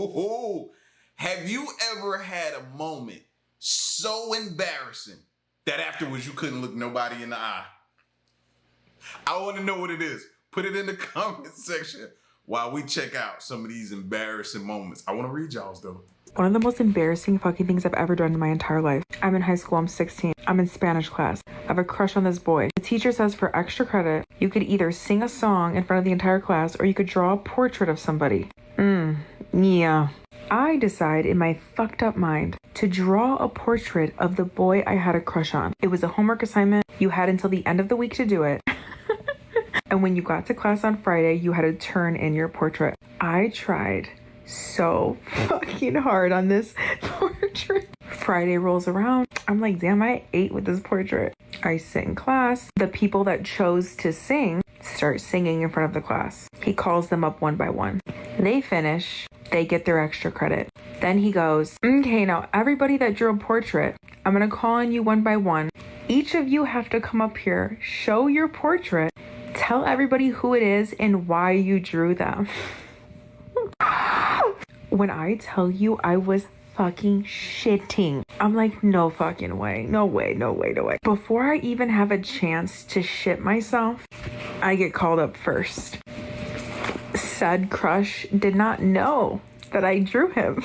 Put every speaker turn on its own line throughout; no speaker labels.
Ooh, have you ever had a moment so embarrassing that afterwards you couldn't look nobody in the eye? I want to know what it is. Put it in the comment section while we check out some of these embarrassing moments. I want to read y'all's though.
One of the most embarrassing fucking things I've ever done in my entire life. I'm in high school, I'm 16. I'm in Spanish class. I have a crush on this boy. The teacher says for extra credit, you could either sing a song in front of the entire class or you could draw a portrait of somebody. Yeah. I decide in my fucked up mind to draw a portrait of the boy I had a crush on. It was a homework assignment. You had until the end of the week to do it. And when you got to class on Friday, you had to turn in your portrait. I tried so fucking hard on this portrait. Friday rolls around. I'm like, damn, I ate with this portrait. I sit in class. The people that chose to sing start singing in front of the class. He calls them up one by one. They finish. They get their extra credit. Then he goes, okay, now everybody that drew a portrait, I'm going to call on you one by one. Each of you have to come up here, show your portrait, tell everybody who it is and why you drew them. When I tell you I was fucking shitting, I'm like, no fucking way. No way, no way, no way. Before I even have a chance to shit myself, I get called up first. Said crush did not know that I drew him.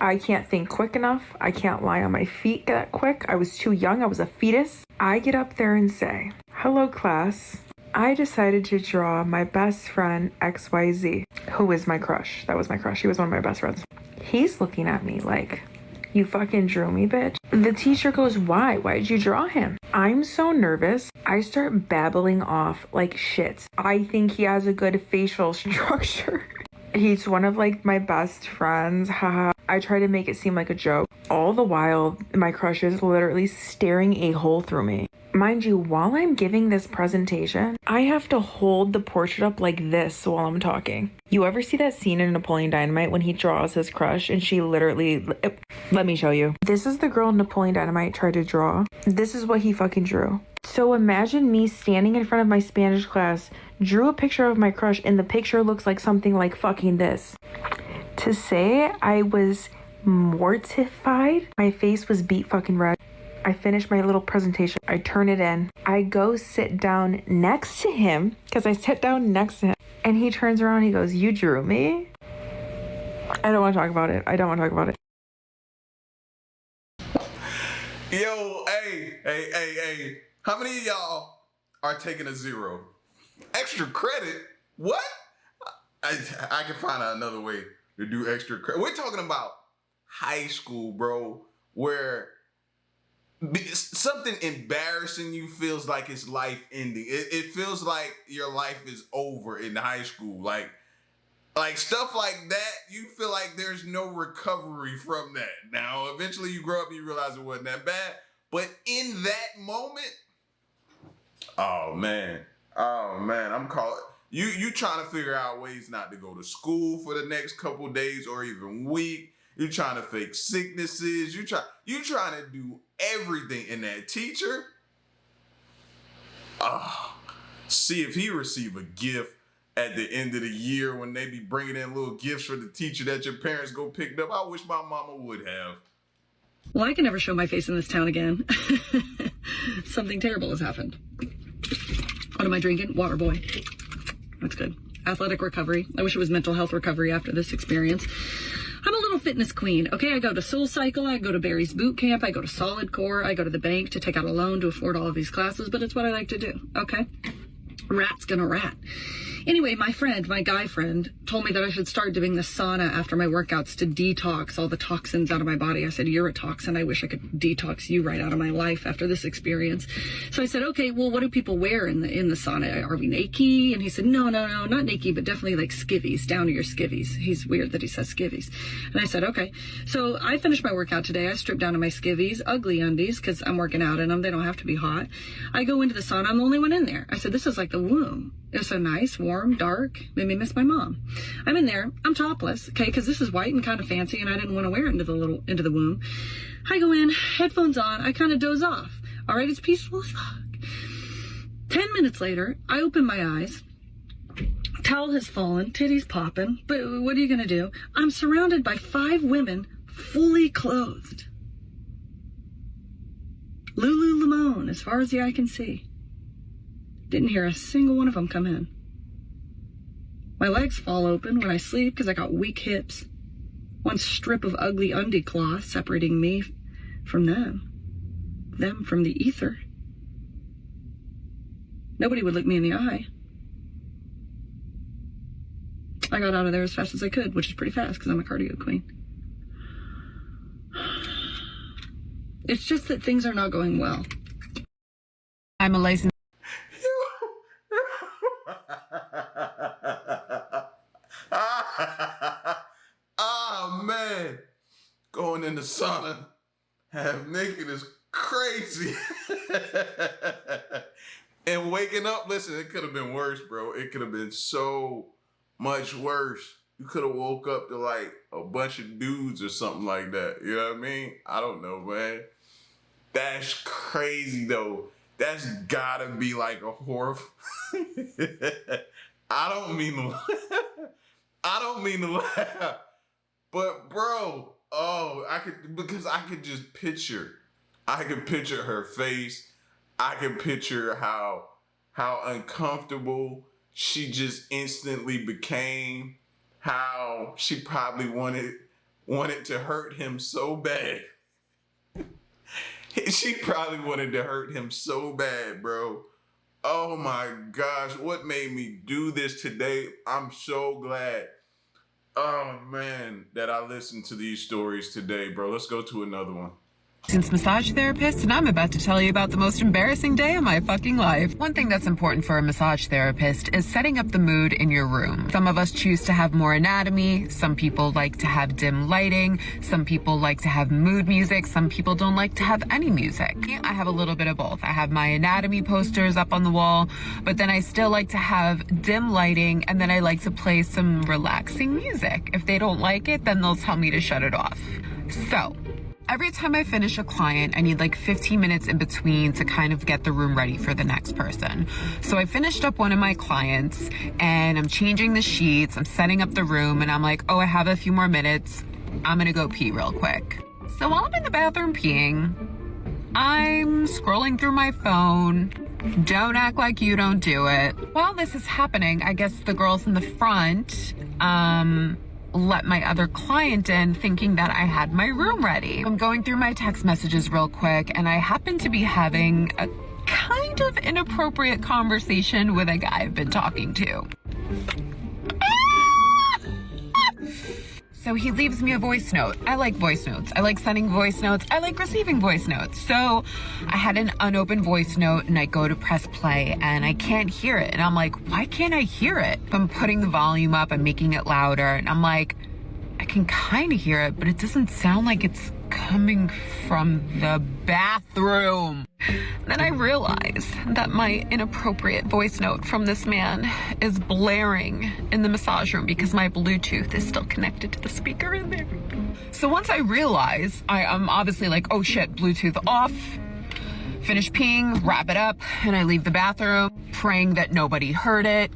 I can't think quick enough. I can't lie on my feet that quick. I was too young. I was a fetus. I get up there and say, hello class. I decided to draw my best friend XYZ, who is my crush. That was my crush. He was one of my best friends. He's looking at me like, you fucking drew me, bitch. The teacher goes, why? Why did you draw him? I'm so nervous. I start babbling off like shit. I think he has a good facial structure. He's one of like my best friends. Haha. I try to make it seem like a joke. All the while, my crush is literally staring a hole through me. Mind you, while I'm giving this presentation, I have to hold the portrait up like this while I'm talking. You ever see that scene in Napoleon Dynamite when he draws his crush and she literally... Let me show you. This is the girl Napoleon Dynamite tried to draw. This is what he fucking drew. So imagine me standing in front of my Spanish class, drew a picture of my crush, and the picture looks like something like fucking this. To say I was mortified, my face was beat fucking red. I finish my little presentation. I turn it in. I go sit down next to him because I sit down next to him. And he turns around and he goes, you drew me? I don't want to talk about it. I don't want to talk about it.
Yo, hey. How many of y'all are taking a 0? Extra credit? What? I can find out another way to do extra credit. We're talking about high school, bro, where something embarrassing you feels like it's life ending. It feels like your life is over in high school. Like stuff like that, you feel like there's no recovery from that. Now, eventually you grow up and you realize it wasn't that bad. But in that moment, oh man, I'm calling. You trying to figure out ways not to go to school for the next couple days or even week. You're trying to fake sicknesses. You trying to do everything. And that teacher, see if he receive a gift at the end of the year when they be bringing in little gifts for the teacher that your parents go picked up. I wish my mama would have.
Well, I can never show my face in this town again. Something terrible has happened. What am I drinking? Water, boy. That's good. Athletic recovery. I wish it was mental health recovery after this experience. I'm a little fitness queen. Okay, I go to Soul Cycle, I go to Barry's Boot Camp, I go to Solid Core, I go to the bank to take out a loan to afford all of these classes, but it's what I like to do, okay? Rat's gonna rat. Anyway, my guy friend, told me that I should start doing the sauna after my workouts to detox all the toxins out of my body. I said, you're a toxin. I wish I could detox you right out of my life after this experience. So I said, okay, well, what do people wear in the sauna? Are we naked? And he said, no, not naked, but definitely like skivvies, down to your skivvies. He's weird that he says skivvies. And I said, okay. So I finished my workout today. I stripped down to my skivvies, ugly undies, because I'm working out in them. They don't have to be hot. I go into the sauna. I'm the only one in there. I said, this is like the womb. It was so nice, warm, dark, made me miss my mom. I'm in there, I'm topless, okay, because this is white and kind of fancy, and I didn't want to wear it into the womb. I go in, headphones on, I kind of doze off. All right, it's peaceful as fuck. 10 minutes later, I open my eyes, Towel has fallen, titties popping, but what are you gonna do? I'm surrounded by 5 women fully clothed. Lululemon, as far as the eye can see. Didn't hear a single one of them come in. My legs fall open when I sleep because I got weak hips. One strip of ugly undie cloth separating me from them. Them from the ether. Nobody would look me in the eye. I got out of there as fast as I could, which is pretty fast because I'm a cardio queen. It's just that things are not going well.
I'm a licensed.
Ah, man. Going in the sauna half naked is crazy. And waking up, listen, it could have been worse, bro. It could have been so much worse. You could have woke up to like a bunch of dudes or something like that. You know what I mean? I don't know, man. That's crazy, though. That's gotta be like a horror. I don't mean to laugh. But bro, I could just picture. I could picture her face. I could picture how uncomfortable she just instantly became. How she probably wanted to hurt him so bad. She probably wanted to hurt him so bad, bro. Oh my gosh, what made me do this today? I'm so glad, oh man, that I listened to these stories today, bro. Let's go to another one.
Licensed massage therapist, and I'm about to tell you about the most embarrassing day of my fucking life. One thing that's important for a massage therapist is setting up the mood in your room. Some of us choose to have more anatomy. Some people like to have dim lighting. Some people like to have mood music. Some people don't like to have any music. I have a little bit of both. I have my anatomy posters up on the wall, but then I still like to have dim lighting, and then I like to play some relaxing music. If they don't like it, then they'll tell me to shut it off. So, every time I finish a client, I need like 15 minutes in between to kind of get the room ready for the next person. So I finished up one of my clients and I'm changing the sheets, I'm setting up the room, and I'm like, oh, I have a few more minutes. I'm gonna go pee real quick. So while I'm in the bathroom peeing, I'm scrolling through my phone. Don't act like you don't do it. While this is happening, I guess the girls in the front, let my other client in thinking that I had my room ready. I'm going through my text messages real quick, and I happen to be having a kind of inappropriate conversation with a guy I've been talking to. So he leaves me a voice note. I like voice notes. I like sending voice notes. I like receiving voice notes. So I had an unopened voice note, and I go to press play and I can't hear it. And I'm like, why can't I hear it? I'm putting the volume up, I'm making it louder, and I'm like, I can kind of hear it, but it doesn't sound like it's coming from the bathroom. Then I realize that my inappropriate voice note from this man is blaring in the massage room because my Bluetooth is still connected to the speaker in there. So once I realize, I'm obviously like, oh shit, Bluetooth off, finish peeing, wrap it up, and I leave the bathroom praying that nobody heard it.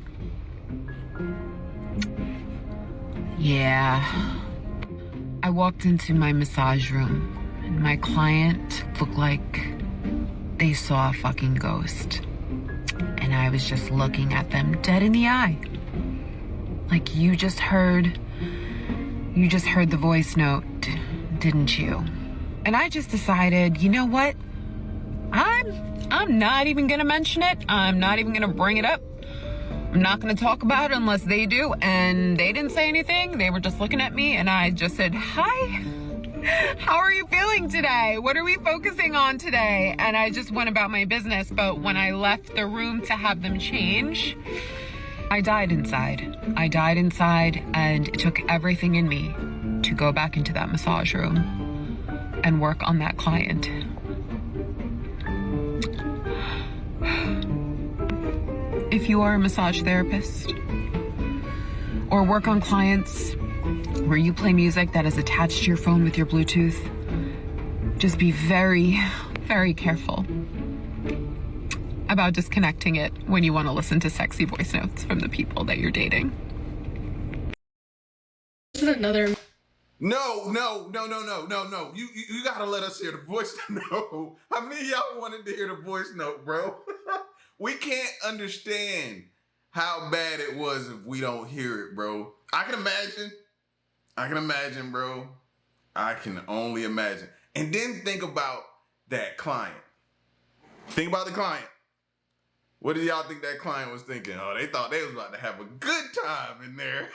Yeah. I walked into my massage room and my client looked like they saw a fucking ghost. And I was just looking at them dead in the eye. Like, you just heard the voice note, didn't you? And I just decided, you know what? I'm not even gonna mention it. I'm not even gonna bring it up. I'm not gonna talk about it unless they do. And they didn't say anything. They were just looking at me, and I just said, hi. How are you feeling today? What are we focusing on today? And I just went about my business. But when I left the room to have them change, I died inside. I died inside, and it took everything in me to go back into that massage room and work on that client. If you are a massage therapist or work on clients where you play music that is attached to your phone with your Bluetooth, just be very, very careful.
about disconnecting it when you want to listen to sexy voice notes from the people that you're dating.
This is another.
No. You gotta let us hear the voice note. How many of y'all wanted to hear the voice note, bro? We can't understand how bad it was if we don't hear it, bro. I can imagine, bro. I can only imagine. And then think about that client. Think about the client. What did y'all think that client was thinking? Oh, they thought they was about to have a good time in there.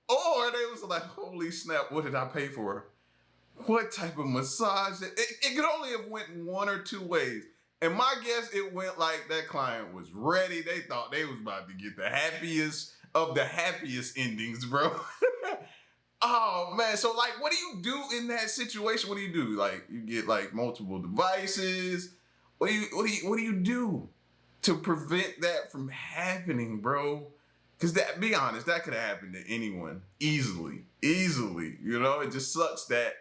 Or they was like, holy snap, what did I pay for? What type of massage? It could only have went one or two ways. And my guess, it went like that client was ready. They thought they was about to get the happiest of the happiest endings, bro. Oh man, so like, what do you do in that situation? What do you do? Like, you get like multiple devices. What do you do to prevent that from happening, bro? Because that, be honest, that could have happened to anyone easily. You know, it just sucks that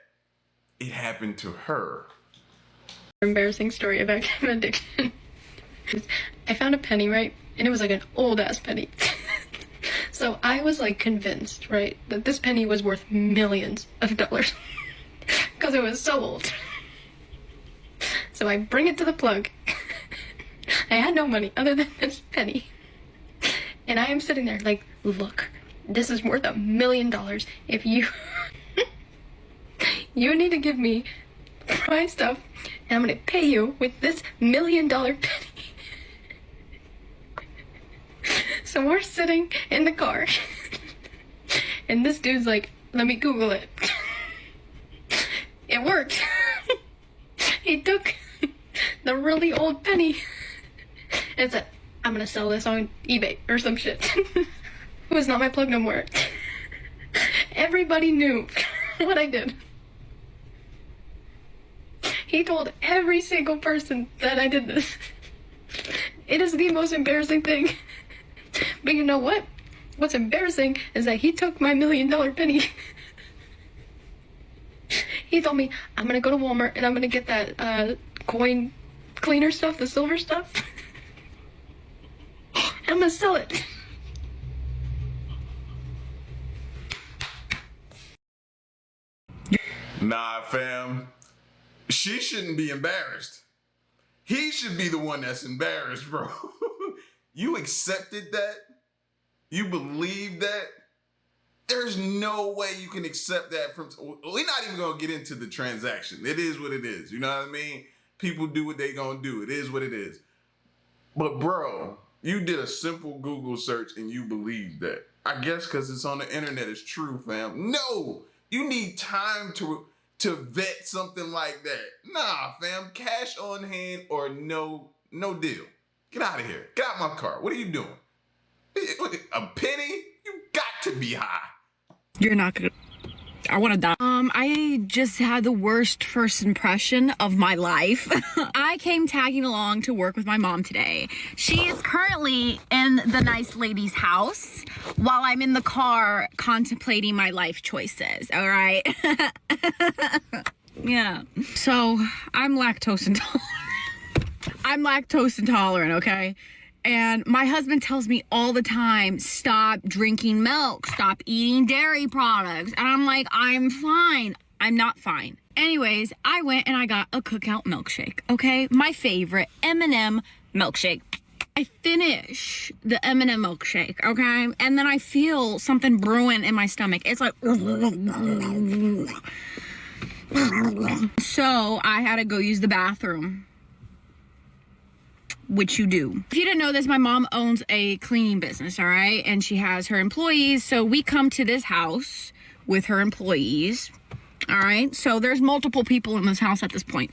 it happened to her.
Embarrassing story of active addiction. I found a penny, right? And it was like an old ass penny. So I was like convinced, right, that this penny was worth millions of dollars because it was so old. So I bring it to the plug. I had no money other than this penny. And I am sitting there like, look, this is worth $1 million. If you you need to give me my stuff, and I'm gonna pay you with this $1 million penny. So we're sitting in the car, and this dude's like, let me Google it. It worked. He took the really old penny and said, I'm gonna sell this on eBay or some shit. It was not my plug no more. Everybody knew what I did. He told every single person that I did this. It is the most embarrassing thing. But you know what? What's embarrassing is that he took my $1 million penny. He told me, I'm gonna go to Walmart and I'm gonna get that coin cleaner stuff, the silver stuff. I'm gonna sell it.
Nah, fam. She shouldn't be embarrassed. He should be the one that's embarrassed, bro. You accepted that? You believe that? There's no way you can accept that from... We're not even going to get into the transaction. It is what it is. You know what I mean? People do what they going to do. It is what it is. But bro, you did a simple Google search and you believed that. I guess because it's on the internet, it's true, fam. No! You need time to vet something like that. Nah, fam. Cash on hand or no deal. Get out of here. Get out my car. What are you doing? A penny? You got to be high.
You're not gonna... I want to die. I just had the worst first impression of my life. I came tagging along to work with my mom today. She is currently in the nice lady's house while I'm in the car contemplating my life choices, all right? Yeah. So, I'm lactose intolerant. I'm lactose intolerant, okay? And my husband tells me all the time, stop drinking milk, stop eating dairy products. And I'm like, I'm fine. I'm not fine. Anyways, I went and I got a Cookout milkshake, okay? My favorite M&M milkshake. I finish the M&M milkshake, okay? And then I feel something brewing in my stomach. It's like... So I had to go use the bathroom. Which you do. If you didn't know this, my mom owns a cleaning business, all right? And she has her employees. So we come to this house with her employees, all right? So there's multiple people in this house at this point.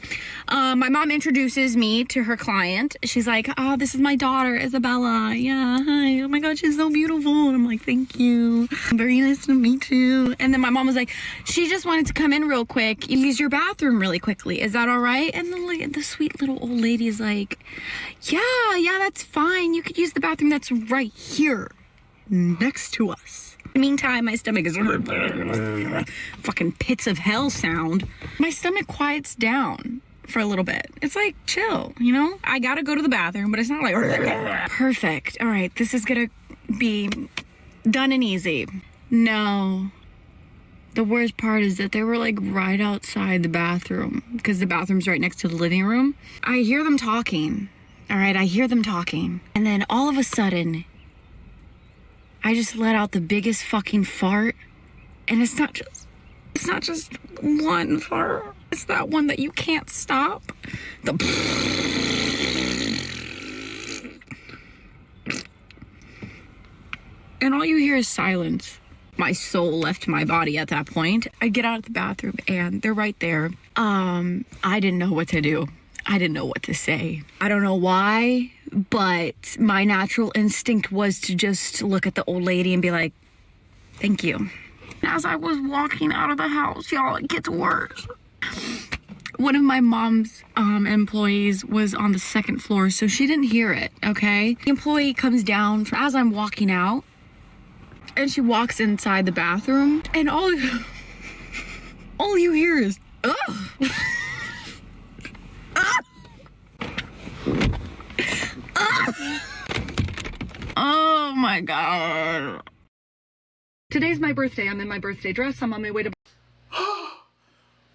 My mom introduces me to her client. She's like, oh, this is my daughter, Isabella. Yeah, hi. Oh my God, she's so beautiful. And I'm like, thank you. Very nice to meet you. And then my mom was like, she just wanted to come in real quick and use your bathroom really quickly. Is that all right? And the sweet little old lady is like, yeah, that's fine. You could use the bathroom that's right here next to us. Meantime, my stomach is fucking pits of hell sound. My stomach quiets down for a little bit. It's like, chill, you know? I gotta go to the bathroom, but it's not like, perfect. All right, this is gonna be done and easy. No. The worst part is that they were like right outside the bathroom because the bathroom's right next to the living room. I hear them talking. All right, I hear them talking. And then all of a sudden, I just let out the biggest fucking fart. And it's not just one fart. It's that one that you can't stop. And all you hear is silence. My soul left my body at that point. I get out of the bathroom and they're right there. I didn't know what to do. I didn't know what to say. I don't know why, but my natural instinct was to just look at the old lady and be like, thank you. As I was walking out of the house, y'all, it gets worse. One of my mom's employees was on the second floor, so she didn't hear it, okay? The employee comes down as I'm walking out, and she walks inside the bathroom, and all you hear is, ugh. Oh my God.
Today's my birthday. I'm in my birthday dress. I'm on my way to...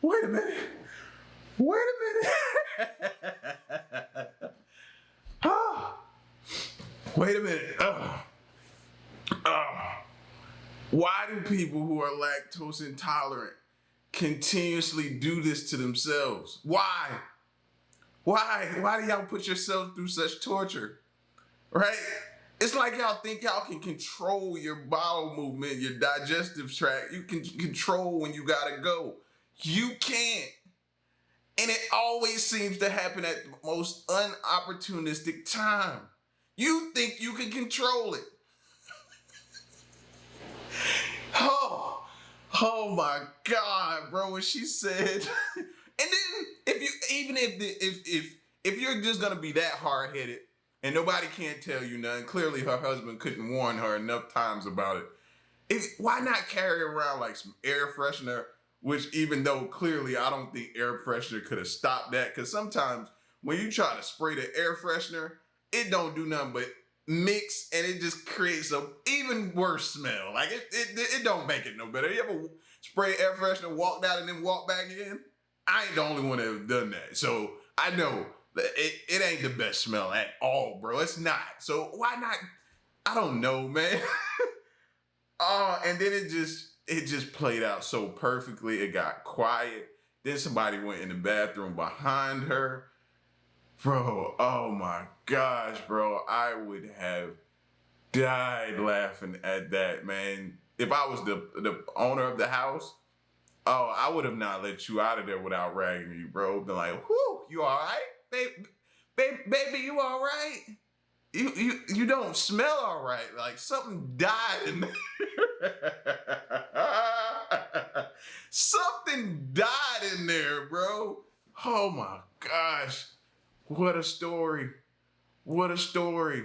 Wait a minute. Wait a minute. Wait a minute. Why do people who are lactose intolerant continuously do this to themselves? Why? Why do y'all put yourself through such torture? Right? It's like y'all think y'all can control your bowel movement, your digestive tract. You can control when you gotta go. You can't. And it always seems to happen at the most unopportunistic time. You think you can control it. Oh my God, bro, when she said, and then if you're just gonna be that hard-headed and nobody can't tell you nothing, clearly her husband couldn't warn her enough times about it. Why not carry around like some air freshener, which even though clearly I don't think air freshener could have stopped that, because sometimes when you try to spray the air freshener, it don't do nothing but mix and it just creates a even worse smell. Like it don't make it no better. You ever spray air freshener, walked out and then walk back in? I ain't the only one that have done that. So I know that it ain't the best smell at all, bro. It's not. So why not? I don't know, man. And then it just played out so perfectly. It got quiet. Then somebody went in the bathroom behind her. Bro, oh my gosh, bro. I would have died laughing at that, man. If I was the owner of the house, I would have not let you out of there without ragging you, bro. Been like, whoo, you all right? Baby, you all right? You don't smell all right. Like something died in there. Something died in there, bro. Oh my gosh. What a story. What a story.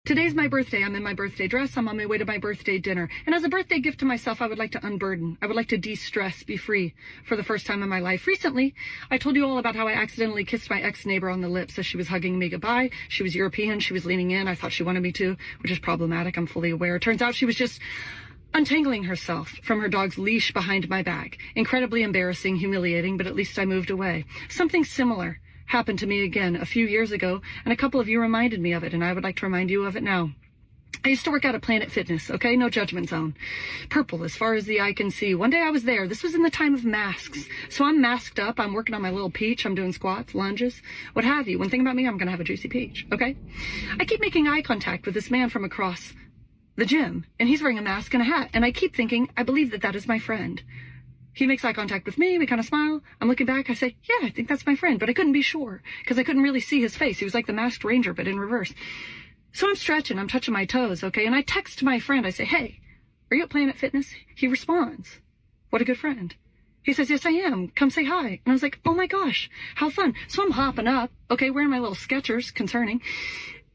Today's my birthday. I'm in my birthday dress. I'm on my way to my birthday dinner. And as a birthday gift to myself, I would like to unburden. I would like to de-stress, be free for the first time in my life. Recently, I told you all about how I accidentally kissed my ex-neighbor on the lips as she was hugging me goodbye. She was European. She was leaning in. I thought she wanted me to, which is problematic. I'm fully aware. Turns out she was just untangling herself from her dog's leash behind my back. Incredibly embarrassing, humiliating, but at least I moved away. Something similar happened to me again a few years ago, and a couple of you reminded me of it, and I would like to remind you of it now. I used to work out at Planet Fitness, okay? No judgment zone. Purple as far as the eye can see. One day I was there. This was in the time of masks. So I'm masked up. I'm working on my little peach. I'm doing squats, lunges, what have you. One thing about me, I'm going to have a juicy peach, okay? I keep making eye contact with this man from across the gym, and he's wearing a mask and a hat, and I keep thinking, I believe that that is my friend. He makes eye contact with me. We kind of smile. I'm looking back. I say, yeah, I think that's my friend. But I couldn't be sure because I couldn't really see his face. He was like the masked ranger, but in reverse. So I'm stretching. I'm touching my toes, okay? And I text my friend. I say, hey, are you at Planet Fitness? He responds, what a good friend. He says, yes, I am. Come say hi. And I was like, oh my gosh, how fun. So I'm hopping up, okay, wearing my little Skechers, concerning.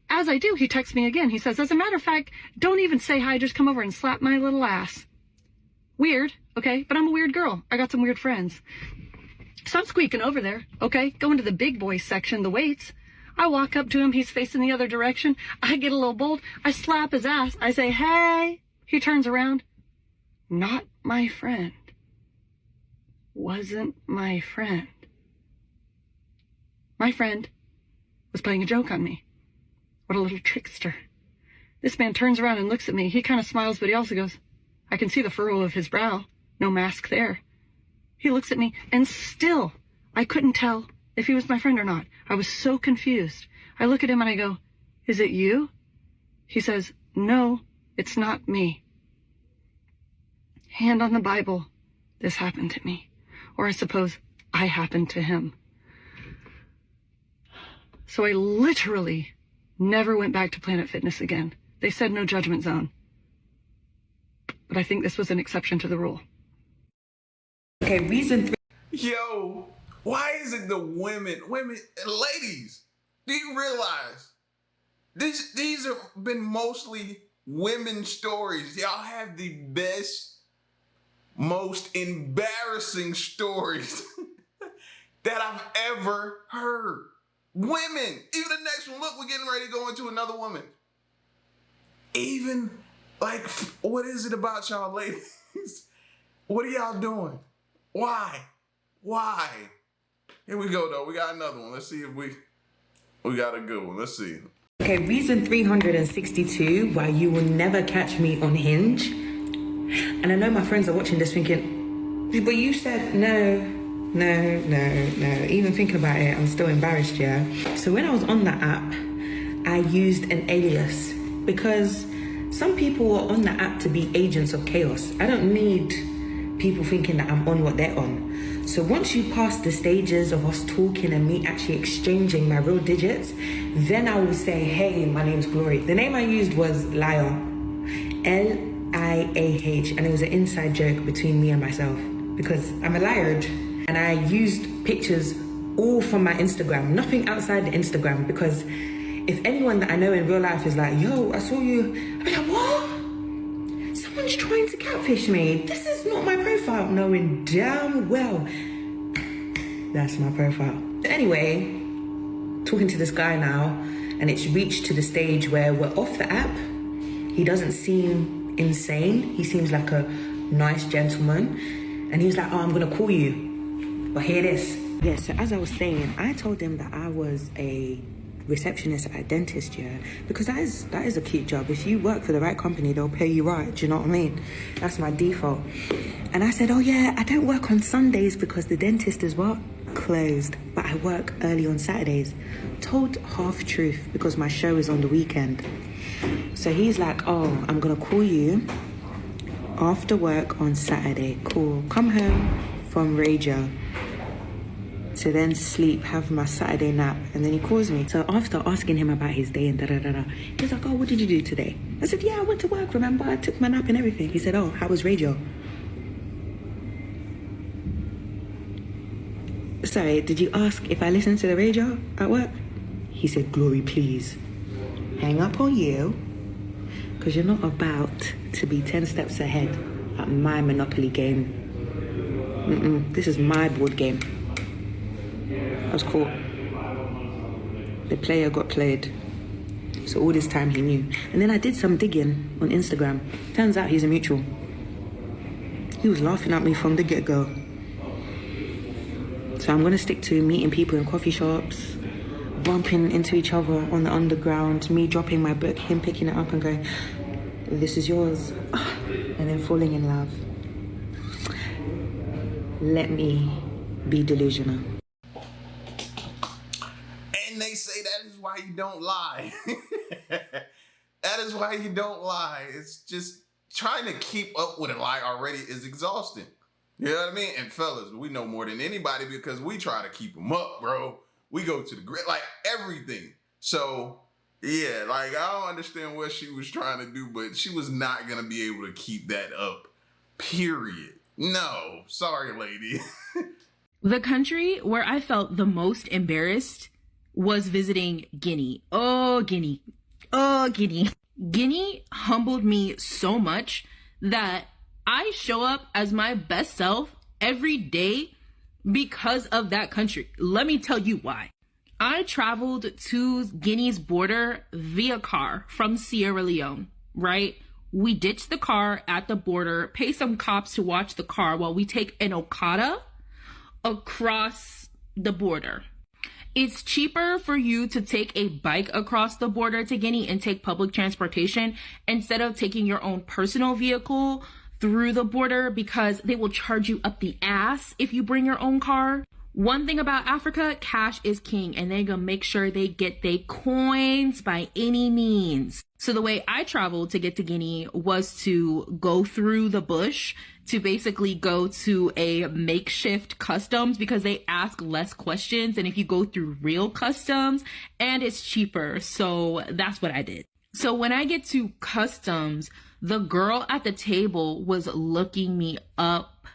As I do, he texts me again. He says, as a matter of fact, don't even say hi. Just come over and slap my little ass. Weird, okay? But I'm a weird girl. I got some weird friends. So I'm squeaking over there, okay? Going to the big boy section, the weights. I walk up to him. He's facing the other direction. I get a little bold. I slap his ass. I say, hey. He turns around. Not my friend. Wasn't my friend. My friend was playing a joke on me. What a little trickster. This man turns around and looks at me. He kind of smiles, but he also goes, I can see the furrow of his brow. No mask there. He looks at me, and still, I couldn't tell if he was my friend or not. I was so confused. I look at him and I go, is it you? He says, no, it's not me. Hand on the Bible, this happened to me. Or I suppose I happened to him. So I literally never went back to Planet Fitness again. They said no judgment zone. But I think this was an exception to the rule.
Okay, reason 3.
Yo, why is it the women, ladies, do you realize these have been mostly women stories? Y'all have the best, most embarrassing stories that I've ever heard. Women, even the next one, look, we're getting ready to go into another woman. Even, like, what is it about y'all ladies? What are y'all doing? Why? Here we go, though. We got another one. Let's see if we got a good one. Let's see.
Okay, reason 362 why you will never catch me on Hinge. And I know my friends are watching this thinking, but you said no. Even thinking about it, I'm still embarrassed, yeah? So when I was on that app, I used an alias because some people are on the app to be agents of chaos. I don't need people thinking that I'm on what they're on. So once you pass the stages of us talking and me actually exchanging my real digits, then I will say, hey, my name's Glory. The name I used was Liar, Liah, and it was an inside joke between me and myself because I'm a liar. And I used pictures all from my Instagram, nothing outside the Instagram, because if anyone that I know in real life is like, yo, I saw you, I'll be like, what? Someone's trying to catfish me. This is not my profile. Knowing damn well that's my profile. Anyway, talking to this guy now, and it's reached to the stage where we're off the app. He doesn't seem insane. He seems like a nice gentleman. And he was like, oh, I'm gonna call you. But hear this. Yeah, so as I was saying, I told him that I was a receptionist at a dentist, yeah, because that is a cute job. If you work for the right company, they'll pay you right. Do you know what I mean? That's my default. And I said, oh yeah, I don't work on Sundays because the dentist is what? Closed. But I work early on Saturdays. Told half truth because my show is on the weekend. So he's like, oh, I'm gonna call you after work on Saturday. Cool. Come home from radio to then sleep, have my Saturday nap, and then he calls me. So after asking him about his day and da-da-da-da, he's like, oh, what did you do today? I said, yeah, I went to work, remember? I took my nap and everything. He said, oh, how was radio? Sorry, did you ask if I listened to the radio at work? He said, Glory, please, hang up on you, because you're not about to be 10 steps ahead at my Monopoly game. This is my board game. I was caught. The player got played. So all this time he knew. And then I did some digging on Instagram. Turns out he's a mutual. He was laughing at me from the get-go. So I'm gonna stick to meeting people in coffee shops, bumping into each other on the underground, me dropping my book, him picking it up and going, this is yours. And then falling in love. Let me be delusional.
And they say that is why you don't lie. That is why you don't lie. It's just trying to keep up with a lie already is exhausting. You know what I mean? And fellas, we know more than anybody because we try to keep them up, bro. We go to the grid, like everything. So, yeah, like I don't understand what she was trying to do, but she was not going to be able to keep that up, period. No, sorry, lady.
The country where I felt the most embarrassed was visiting Guinea. Oh, Guinea. Oh, Guinea. Guinea humbled me so much that I show up as my best self every day because of that country. Let me tell you why. I traveled to Guinea's border via car from Sierra Leone, right? We ditch the car at the border, pay some cops to watch the car while we take an Okada across the border. It's cheaper for you to take a bike across the border to Guinea and take public transportation instead of taking your own personal vehicle through the border because they will charge you up the ass if you bring your own car. One thing about Africa, cash is king, and they're gonna make sure they get their coins by any means. So the way I traveled to get to Guinea was to go through the bush, to basically go to a makeshift customs because they ask less questions than if you go through real customs, and it's cheaper. So that's what I did. So when I get to customs, the girl at the table was looking me up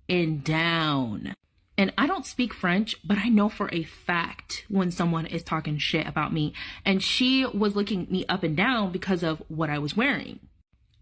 and down. And I don't speak French, but I know for a fact when someone is talking shit about me. And she was looking me up and down because of what I was wearing.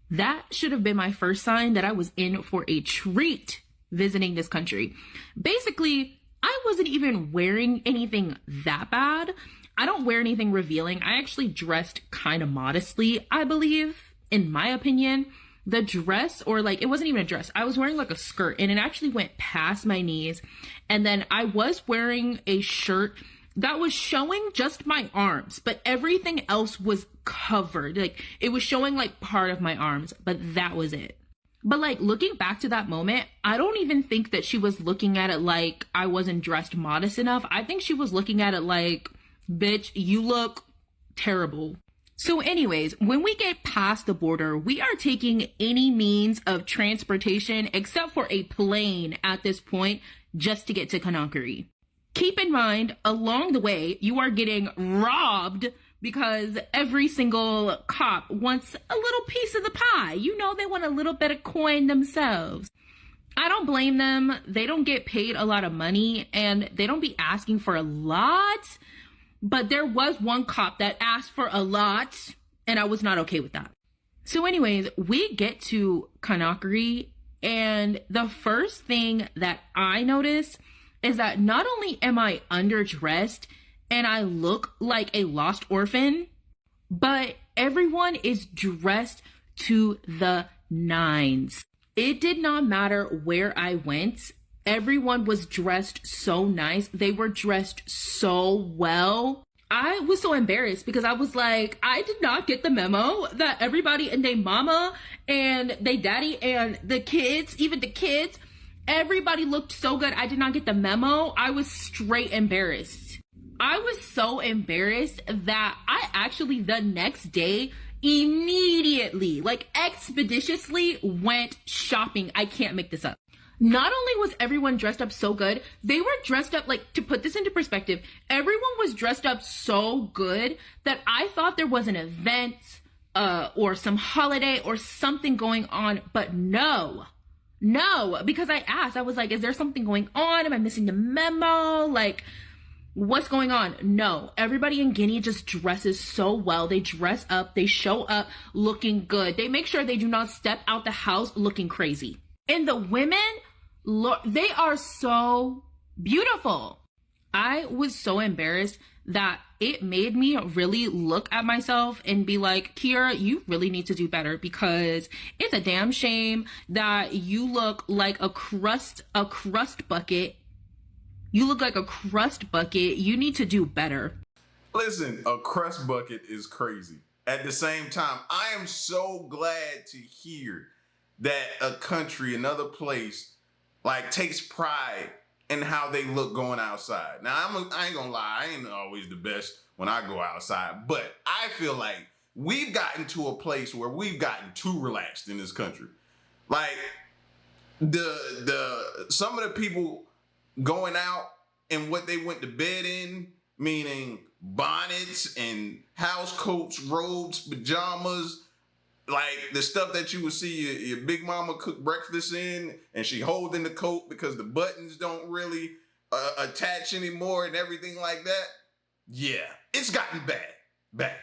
That should have been my first sign that I was in for a treat visiting this country. Basically, I wasn't even wearing anything that bad. I don't wear anything revealing. I actually dressed kind of modestly, I believe, in my opinion. The dress, or like, it wasn't even a dress. I was wearing like a skirt and it actually went past my knees. And then I was wearing a shirt that was showing just my arms, but everything else was covered. Like, it was showing like part of my arms, but that was it. But like, looking back to that moment, I don't even think that she was looking at it like I wasn't dressed modest enough. I think she was looking at it like, bitch, you look terrible. So anyways, when we get past the border, we are taking any means of transportation except for a plane at this point just to get to Conakry. Keep in mind, along the way, you are getting robbed because every single cop wants a little piece of the pie. You know, they want a little bit of coin themselves. I don't blame them. They don't get paid a lot of money and they don't be asking for a lot. But there was one cop that asked for a lot, and I was not okay with that. So anyways, we get to Conakry, and the first thing that I notice is that not only am I underdressed and I look like a lost orphan, but everyone is dressed to the nines. It did not matter where I went. Everyone was dressed so nice. They were dressed so well. I was so embarrassed because I was like, I did not get the memo that everybody and their mama and their daddy and the kids, even the kids, everybody looked so good. I did not get the memo. I was straight embarrassed. I was so embarrassed that I actually the next day immediately, like expeditiously went shopping. I can't make this up. Not only was everyone dressed up so good, they were dressed up, like, to put this into perspective, everyone was dressed up so good that I thought there was an event or some holiday or something going on, but no, because I asked, I was like, is there something going on? Am I missing the memo? Like, what's going on? No, everybody in Guinea just dresses so well. They dress up, they show up looking good. They make sure they do not step out the house looking crazy. And the women, they are so beautiful. I was so embarrassed that it made me really look at myself and be like, Kiera, you really need to do better because it's a damn shame that you look like a crust bucket. You look like a crust bucket. You need to do better.
Listen, a crust bucket is crazy. At the same time, I am so glad to hear that a country, another place, like, takes pride in how they look going outside. Now, I ain't gonna lie, I ain't always the best when I go outside, but I feel like we've gotten to a place where we've gotten too relaxed in this country. Like, some of the people going out and what they went to bed in, meaning bonnets and house coats, robes, pajamas, like the stuff that you would see your big mama cook breakfast in and she holding the coat because the buttons don't really attach anymore and everything like that. Yeah, it's gotten bad.